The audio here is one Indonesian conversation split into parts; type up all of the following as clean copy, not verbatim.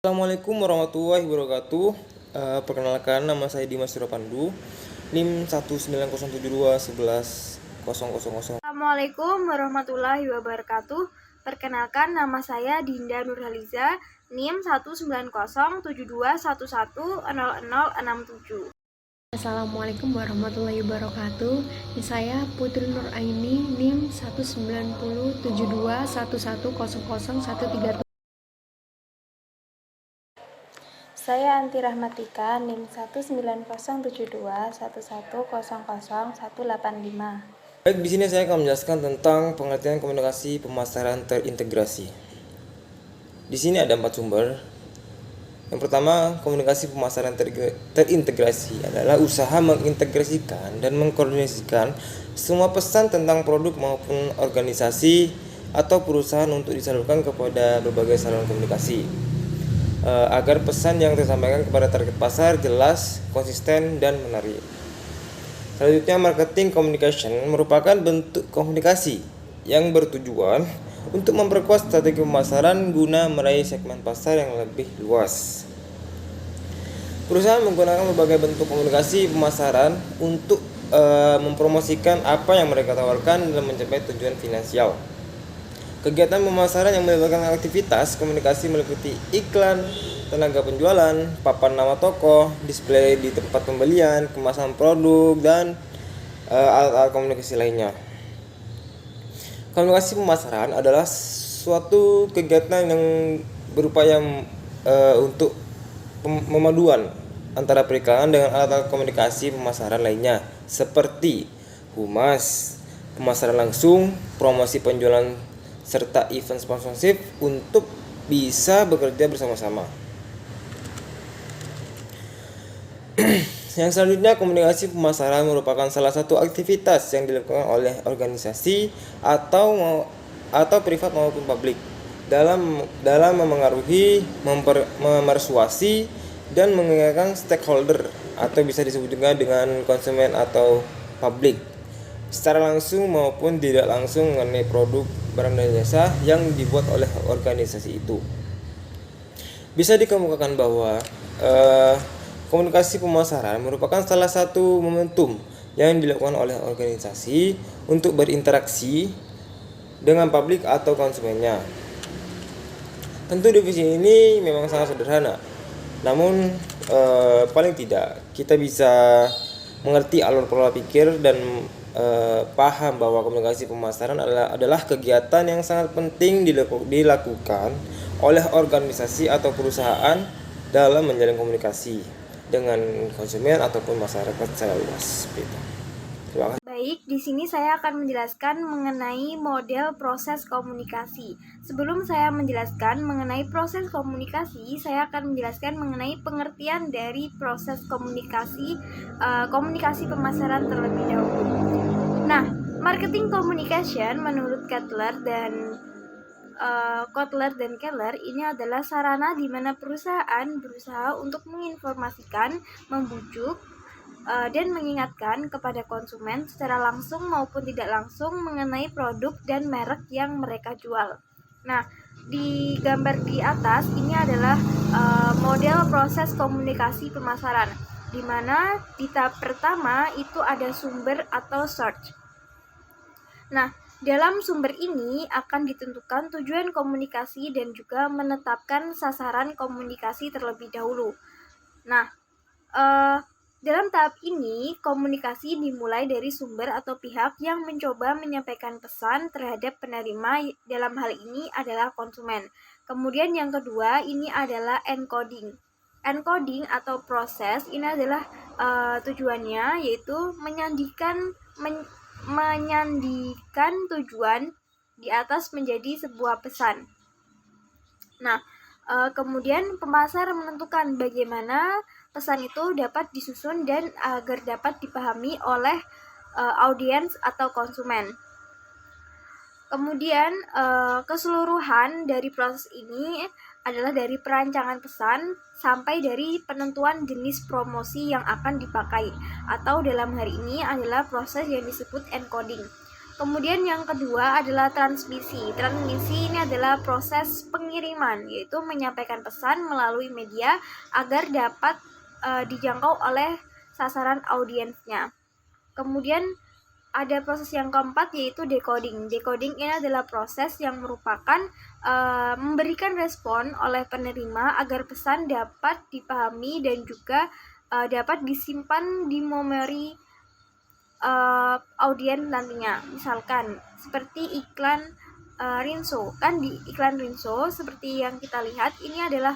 Assalamualaikum warahmatullahi wabarakatuh. Perkenalkan, nama saya Dimas Surapandu, NIM 19072110000. Assalamualaikum warahmatullahi wabarakatuh. Perkenalkan, nama saya Dinda Nurhaliza, NIM 19072110067. Assalamualaikum warahmatullahi wabarakatuh. Saya Putri Nur Aini, NIM 1907211000137. Saya Anti Rahmatika, NIM 1907211000185. Baik, di sini saya akan menjelaskan tentang pengertian komunikasi pemasaran terintegrasi. Di sini ada 4 sumber. Yang pertama, komunikasi pemasaran terintegrasi adalah usaha mengintegrasikan dan mengkoordinasikan semua pesan tentang produk maupun organisasi atau perusahaan untuk disalurkan kepada berbagai saluran komunikasi, agar pesan yang disampaikan kepada target pasar jelas, konsisten, dan menarik. Selanjutnya, marketing communication merupakan bentuk komunikasi yang bertujuan untuk memperkuat strategi pemasaran guna meraih segmen pasar yang lebih luas. Perusahaan menggunakan berbagai bentuk komunikasi pemasaran untuk mempromosikan apa yang mereka tawarkan dalam mencapai tujuan finansial. Kegiatan pemasaran yang melibatkan aktivitas komunikasi meliputi iklan, tenaga penjualan, papan nama toko, display di tempat pembelian, kemasan produk, dan alat-alat komunikasi lainnya. Komunikasi pemasaran adalah suatu kegiatan yang berupaya untuk pemaduan antara periklanan dengan alat-alat komunikasi pemasaran lainnya seperti humas, pemasaran langsung, promosi penjualan, serta event sponsorship untuk bisa bekerja bersama-sama. Yang selanjutnya, komunikasi pemasaran merupakan salah satu aktivitas yang dilakukan oleh organisasi atau privat maupun publik dalam memengaruhi, memersuasi, dan mengingatkan stakeholder atau bisa disebut juga dengan konsumen atau publik secara langsung maupun tidak langsung mengenai produk, barang, dan jasa yang dibuat oleh organisasi itu. Bisa dikemukakan bahwa komunikasi pemasaran merupakan salah satu momentum yang dilakukan oleh organisasi untuk berinteraksi dengan publik atau konsumennya. Tentu definisi ini memang sangat sederhana, namun paling tidak kita bisa mengerti alur pola pikir dan paham bahwa komunikasi pemasaran adalah kegiatan yang sangat penting dilakukan oleh organisasi atau perusahaan dalam menjalin komunikasi dengan konsumen ataupun masyarakat secara luas. Terima kasih. Baik, di sini saya akan menjelaskan mengenai model proses komunikasi. Sebelum saya menjelaskan mengenai proses komunikasi, saya akan menjelaskan mengenai pengertian dari proses komunikasi pemasaran terlebih dahulu. Nah, marketing communication menurut Kotler dan Keller ini adalah sarana di mana perusahaan berusaha untuk menginformasikan, membujuk, dan mengingatkan kepada konsumen secara langsung maupun tidak langsung mengenai produk dan merek yang mereka jual. Nah, di gambar di atas ini adalah model proses komunikasi pemasaran, di mana di tahap pertama itu ada sumber atau search. Nah, dalam sumber ini akan ditentukan tujuan komunikasi dan juga menetapkan sasaran komunikasi terlebih dahulu. Nah, dalam tahap ini, komunikasi dimulai dari sumber atau pihak yang mencoba menyampaikan pesan terhadap penerima, dalam hal ini adalah konsumen. Kemudian yang kedua, ini adalah encoding. Encoding atau proses ini adalah tujuannya yaitu menyandikan tujuan di atas menjadi sebuah pesan. Nah, kemudian pemasar menentukan bagaimana pesan itu dapat disusun dan agar dapat dipahami oleh audiens atau konsumen. Kemudian keseluruhan dari proses ini adalah dari perancangan pesan sampai dari penentuan jenis promosi yang akan dipakai, atau dalam hari ini adalah proses yang disebut encoding. Kemudian yang kedua adalah transmisi. Transmisi ini adalah proses pengiriman, yaitu menyampaikan pesan melalui media agar dapat dijangkau oleh sasaran audiensnya. Kemudian ada proses yang keempat, yaitu decoding. Decoding ini adalah proses yang merupakan memberikan respon oleh penerima agar pesan dapat dipahami dan juga dapat disimpan di memori audiens nantinya. Misalkan seperti iklan Rinso. Kan di iklan Rinso seperti yang kita lihat, ini adalah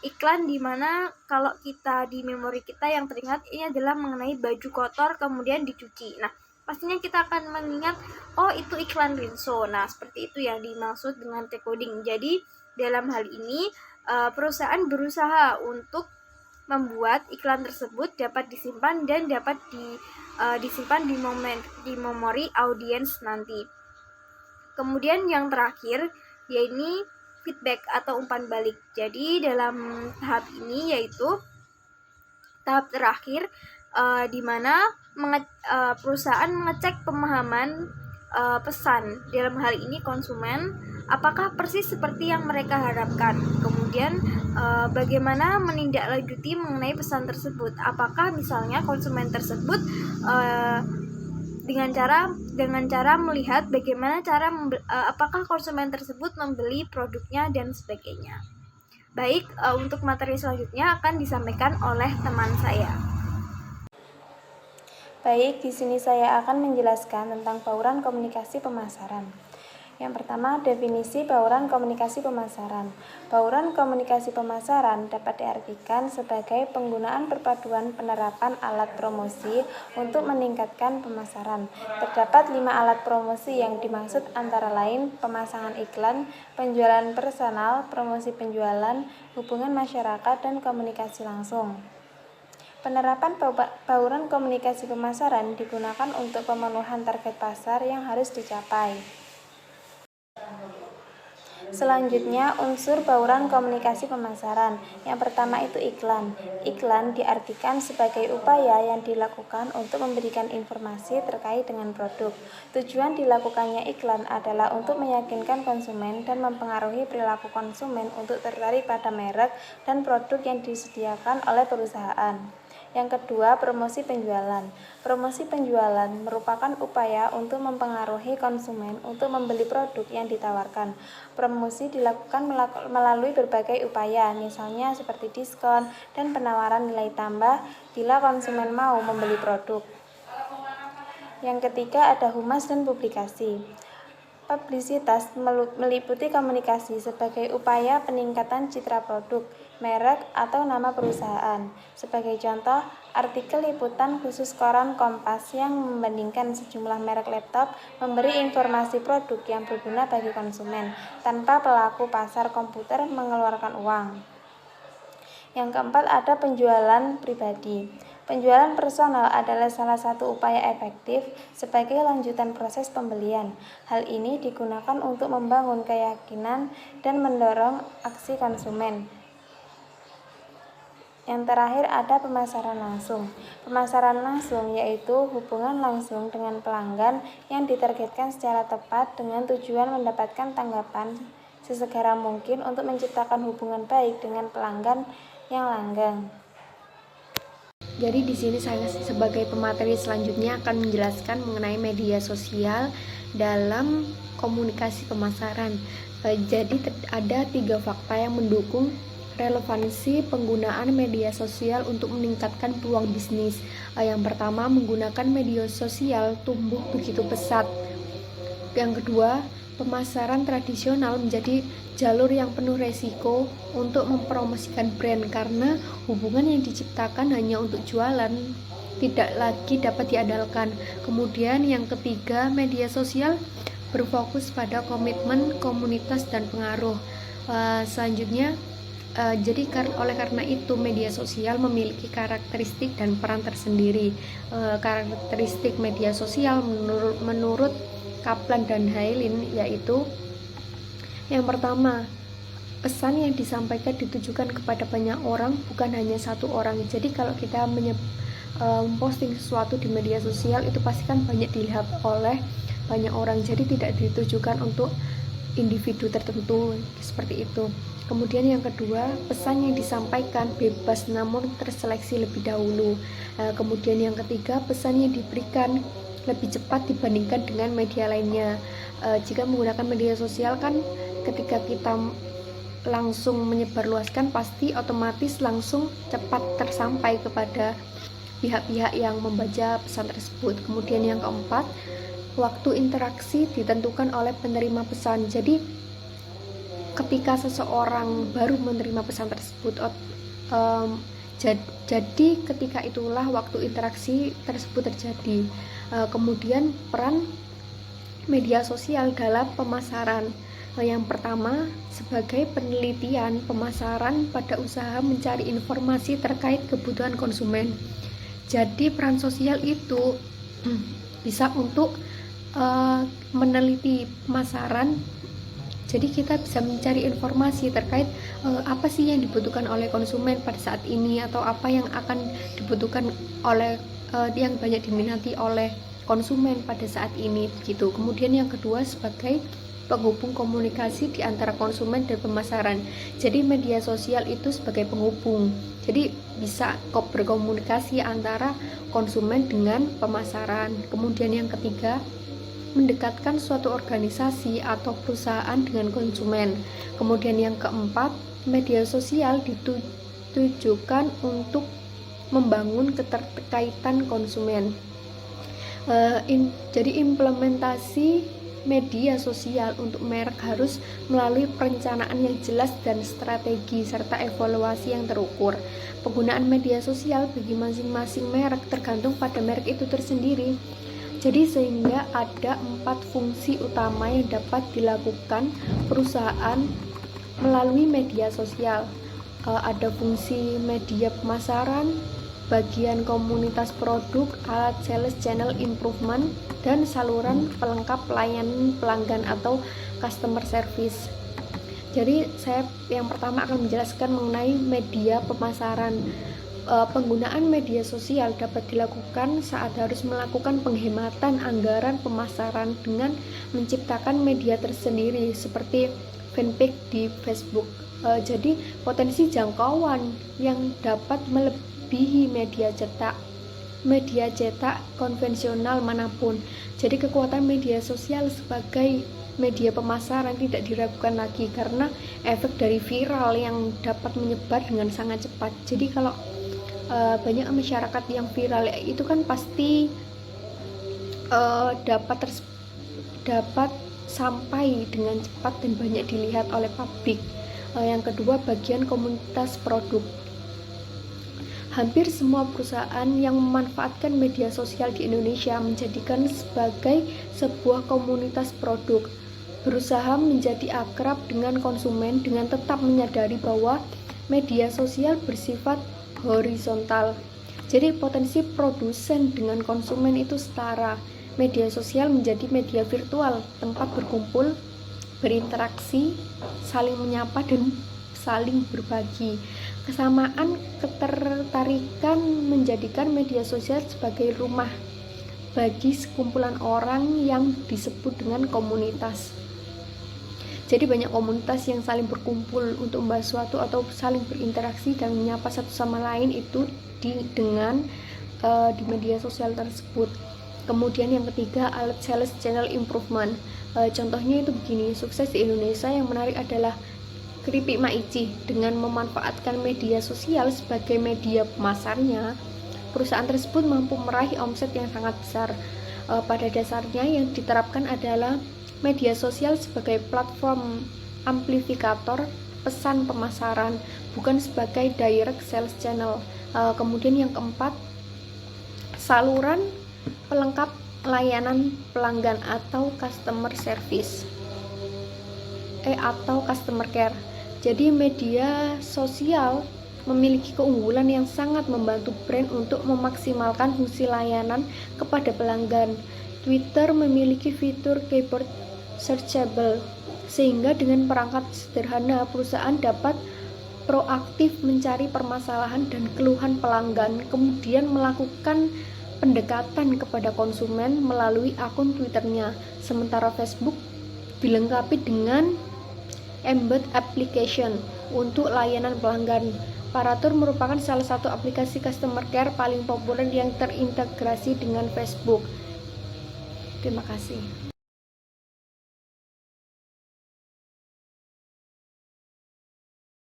iklan dimana kalau kita di memori kita yang teringat ini adalah mengenai baju kotor kemudian dicuci. Nah, pastinya kita akan mengingat, oh itu iklan Rinso. Nah, seperti itu yang dimaksud dengan decoding. Jadi dalam hal ini perusahaan berusaha untuk membuat iklan tersebut dapat disimpan dan dapat disimpan di memori audiens nanti. Kemudian yang terakhir yaitu feedback atau umpan balik. Jadi dalam tahap ini yaitu tahap terakhir di mana perusahaan mengecek pemahaman pesan, dalam hal ini konsumen, apakah persis seperti yang mereka harapkan. Kemudian bagaimana menindaklanjuti mengenai pesan tersebut, apakah misalnya konsumen tersebut dengan cara melihat bagaimana apakah konsumen tersebut membeli produknya dan sebagainya. Baik, untuk materi selanjutnya akan disampaikan oleh teman saya. Baik, di sini saya akan menjelaskan tentang bauran komunikasi pemasaran. Yang pertama, definisi bauran komunikasi pemasaran. Bauran komunikasi pemasaran dapat diartikan sebagai penggunaan perpaduan penerapan alat promosi untuk meningkatkan pemasaran. Terdapat 5 alat promosi yang dimaksud antara lain pemasangan iklan, penjualan personal, promosi penjualan, hubungan masyarakat, dan komunikasi langsung. Penerapan bauran komunikasi pemasaran digunakan untuk pemenuhan target pasar yang harus dicapai. Selanjutnya, unsur bauran komunikasi pemasaran. Yang pertama itu iklan. Iklan diartikan sebagai upaya yang dilakukan untuk memberikan informasi terkait dengan produk. Tujuan dilakukannya iklan adalah untuk meyakinkan konsumen dan mempengaruhi perilaku konsumen untuk tertarik pada merek dan produk yang disediakan oleh perusahaan. Yang kedua, promosi penjualan. Promosi penjualan merupakan upaya untuk mempengaruhi konsumen untuk membeli produk yang ditawarkan. Promosi dilakukan melalui berbagai upaya, misalnya seperti diskon dan penawaran nilai tambah bila konsumen mau membeli produk. Yang ketiga, ada humas dan publikasi. Publisitas meliputi komunikasi sebagai upaya peningkatan citra produk, merek, atau nama perusahaan. Sebagai contoh, artikel liputan khusus koran Kompas yang membandingkan sejumlah merek laptop memberi informasi produk yang berguna bagi konsumen, tanpa pelaku pasar komputer mengeluarkan uang. Yang keempat, ada penjualan pribadi. Penjualan personal adalah salah satu upaya efektif sebagai lanjutan proses pembelian. Hal ini digunakan untuk membangun keyakinan dan mendorong aksi konsumen. Yang terakhir ada pemasaran langsung. Pemasaran langsung yaitu hubungan langsung dengan pelanggan yang ditargetkan secara tepat dengan tujuan mendapatkan tanggapan sesegera mungkin untuk menciptakan hubungan baik dengan pelanggan yang langgeng. Jadi di sini saya sebagai pemateri selanjutnya akan menjelaskan mengenai media sosial dalam komunikasi pemasaran. Jadi ada 3 fakta yang mendukung relevansi penggunaan media sosial untuk meningkatkan peluang bisnis. Yang pertama, menggunakan media sosial tumbuh begitu pesat. Yang kedua, pemasaran tradisional menjadi jalur yang penuh resiko untuk mempromosikan brand karena hubungan yang diciptakan hanya untuk jualan tidak lagi dapat diandalkan. Kemudian yang ketiga, media sosial berfokus pada komitmen, komunitas, dan pengaruh. Selanjutnya, jadi oleh karena itu media sosial memiliki karakteristik dan peran tersendiri. Karakteristik media sosial menurut Kaplan dan Hailin yaitu yang pertama, pesan yang disampaikan ditujukan kepada banyak orang, bukan hanya satu orang. Jadi kalau kita memposting sesuatu di media sosial itu pasti kan banyak dilihat oleh banyak orang, jadi tidak ditujukan untuk individu tertentu seperti itu. Kemudian yang kedua, pesan yang disampaikan bebas namun terseleksi lebih dahulu. Kemudian yang ketiga, pesan yang diberikan lebih cepat dibandingkan dengan media lainnya. Jika menggunakan media sosial kan ketika kita langsung menyebarluaskan pasti otomatis langsung cepat tersampai kepada pihak-pihak yang membaca pesan tersebut. Kemudian yang keempat, waktu interaksi ditentukan oleh penerima pesan. Jadi ketika seseorang baru menerima pesan tersebut, jadi ketika itulah waktu interaksi tersebut terjadi. Kemudian peran media sosial dalam pemasaran. Yang pertama, sebagai penelitian pemasaran pada usaha mencari informasi terkait kebutuhan konsumen. Jadi peran sosial itu bisa untuk meneliti pemasaran. Jadi kita bisa mencari informasi terkait apa sih yang dibutuhkan oleh konsumen pada saat ini, atau apa yang akan dibutuhkan oleh yang banyak diminati oleh konsumen pada saat ini gitu. Kemudian yang kedua, sebagai penghubung komunikasi di antara konsumen dan pemasaran. Jadi media sosial itu sebagai penghubung. Jadi bisa berkomunikasi antara konsumen dengan pemasaran. Kemudian yang ketiga, mendekatkan suatu organisasi atau perusahaan dengan konsumen. Kemudian yang keempat, media sosial ditujukan untuk membangun keterkaitan konsumen. Jadi implementasi media sosial untuk merek harus melalui perencanaan yang jelas dan strategi serta evaluasi yang terukur. Penggunaan media sosial bagi masing-masing merek tergantung pada merek itu tersendiri. Jadi sehingga ada 4 fungsi utama yang dapat dilakukan perusahaan melalui media sosial. Ada fungsi media pemasaran, bagian komunitas produk, alat sales channel improvement, dan saluran pelengkap layanan pelanggan atau customer service. Jadi saya yang pertama akan menjelaskan mengenai media pemasaran. Penggunaan media sosial dapat dilakukan saat harus melakukan penghematan anggaran pemasaran dengan menciptakan media tersendiri seperti fanpage di Facebook. Jadi potensi jangkauan yang dapat melebihi media cetak konvensional manapun. Jadi kekuatan media sosial sebagai media pemasaran tidak diragukan lagi karena efek dari viral yang dapat menyebar dengan sangat cepat. Jadi kalau banyak masyarakat yang viral itu kan pasti dapat sampai dengan cepat dan banyak dilihat oleh publik. Yang kedua, bagian komunitas produk. Hampir semua perusahaan yang memanfaatkan media sosial di Indonesia menjadikan sebagai sebuah komunitas produk, berusaha menjadi akrab dengan konsumen dengan tetap menyadari bahwa media sosial bersifat horizontal. Jadi potensi produsen dengan konsumen itu setara. Media sosial menjadi media virtual, tempat berkumpul, berinteraksi, saling menyapa dan saling berbagi. Kesamaan ketertarikan menjadikan media sosial sebagai rumah bagi sekumpulan orang yang disebut dengan komunitas. Jadi banyak komunitas yang saling berkumpul untuk membahas sesuatu atau saling berinteraksi dan menyapa satu sama lain itu di media sosial tersebut. Kemudian yang ketiga, alat sales channel improvement. Contohnya itu begini, sukses di Indonesia yang menarik adalah keripik Maici. Dengan memanfaatkan media sosial sebagai media pemasarnya, perusahaan tersebut mampu meraih omset yang sangat besar. Pada dasarnya yang diterapkan adalah media sosial sebagai platform amplifikator pesan pemasaran, bukan sebagai direct sales channel. Kemudian yang keempat, saluran pelengkap layanan pelanggan atau customer service atau customer care. Jadi media sosial memiliki keunggulan yang sangat membantu brand untuk memaksimalkan fungsi layanan kepada pelanggan. Twitter memiliki fitur keyboard searchable, sehingga dengan perangkat sederhana perusahaan dapat proaktif mencari permasalahan dan keluhan pelanggan, kemudian melakukan pendekatan kepada konsumen melalui akun Twitternya, sementara Facebook dilengkapi dengan embed application untuk layanan pelanggan. Paratur merupakan salah satu aplikasi customer care paling populer yang terintegrasi dengan Facebook. Terima kasih.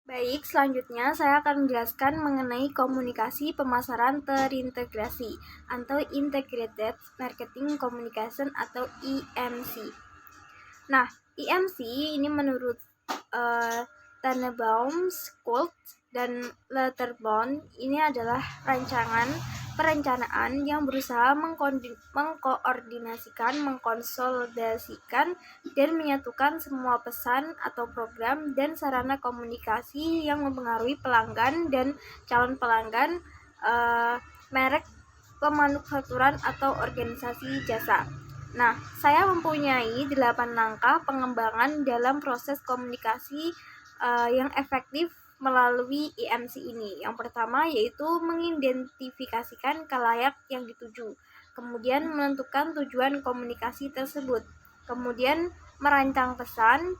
Baik, selanjutnya saya akan menjelaskan mengenai komunikasi pemasaran terintegrasi atau Integrated Marketing Communication atau IMC. Nah, IMC ini menurut Tannenbaum, Schultz, dan Letterbound ini adalah perencanaan yang berusaha mengkoordinasikan, mengkonsolidasikan, dan menyatukan semua pesan atau program dan sarana komunikasi yang mempengaruhi pelanggan dan calon pelanggan, merek, pemanufakturan, atau organisasi jasa. Nah, saya mempunyai 8 langkah pengembangan dalam proses komunikasi yang efektif melalui IMC ini. Yang pertama yaitu mengidentifikasikan khalayak yang dituju, kemudian menentukan tujuan komunikasi tersebut, kemudian merancang pesan,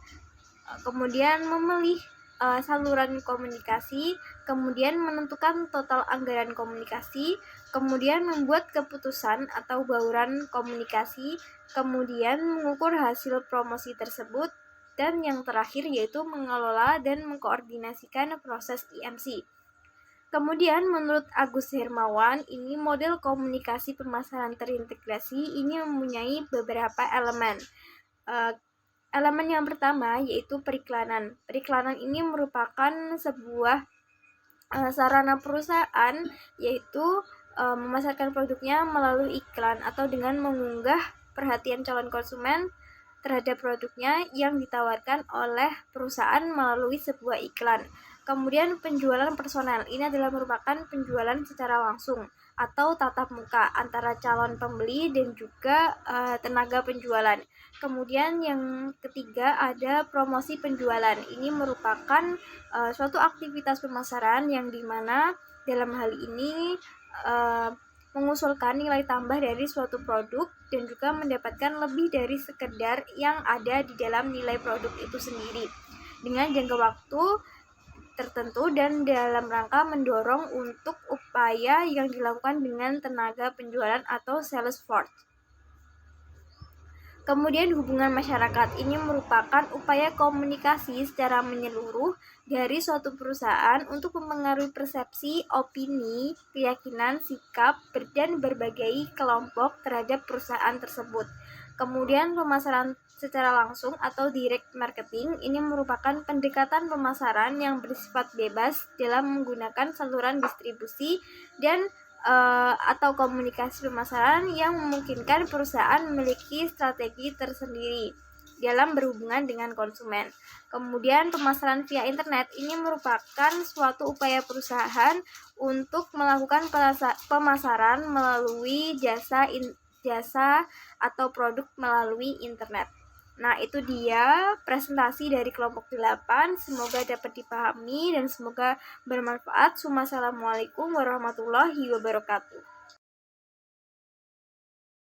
kemudian memilih saluran komunikasi, kemudian menentukan total anggaran komunikasi, kemudian membuat keputusan atau bauran komunikasi, kemudian mengukur hasil promosi tersebut, dan yang terakhir yaitu mengelola dan mengkoordinasikan proses IMC. Kemudian menurut Agus Hermawan, ini model komunikasi pemasaran terintegrasi ini mempunyai beberapa elemen. Elemen yang pertama yaitu periklanan. Periklanan ini merupakan sebuah sarana perusahaan, yaitu memasarkan produknya melalui iklan atau dengan mengunggah perhatian calon konsumen terhadap produknya yang ditawarkan oleh perusahaan melalui sebuah iklan. Kemudian penjualan personal, ini adalah merupakan penjualan secara langsung atau tatap muka antara calon pembeli dan juga tenaga penjualan. Kemudian yang ketiga ada promosi penjualan. Ini merupakan suatu aktivitas pemasaran yang dimana dalam hal ini mengusulkan nilai tambah dari suatu produk dan juga mendapatkan lebih dari sekedar yang ada di dalam nilai produk itu sendiri dengan jangka waktu tertentu dan dalam rangka mendorong untuk upaya yang dilakukan dengan tenaga penjualan atau sales force. Kemudian hubungan masyarakat ini merupakan upaya komunikasi secara menyeluruh dari suatu perusahaan untuk mempengaruhi persepsi, opini, keyakinan, sikap, dan berbagai kelompok terhadap perusahaan tersebut. Kemudian pemasaran secara langsung atau direct marketing ini merupakan pendekatan pemasaran yang bersifat bebas dalam menggunakan saluran distribusi dan atau komunikasi pemasaran yang memungkinkan perusahaan memiliki strategi tersendiri dalam berhubungan dengan konsumen. Kemudian pemasaran via internet ini merupakan suatu upaya perusahaan untuk melakukan pemasaran melalui jasa atau produk melalui internet. Nah, itu dia presentasi dari kelompok 8. Semoga dapat dipahami dan semoga bermanfaat. Wassalamualaikum warahmatullahi wabarakatuh.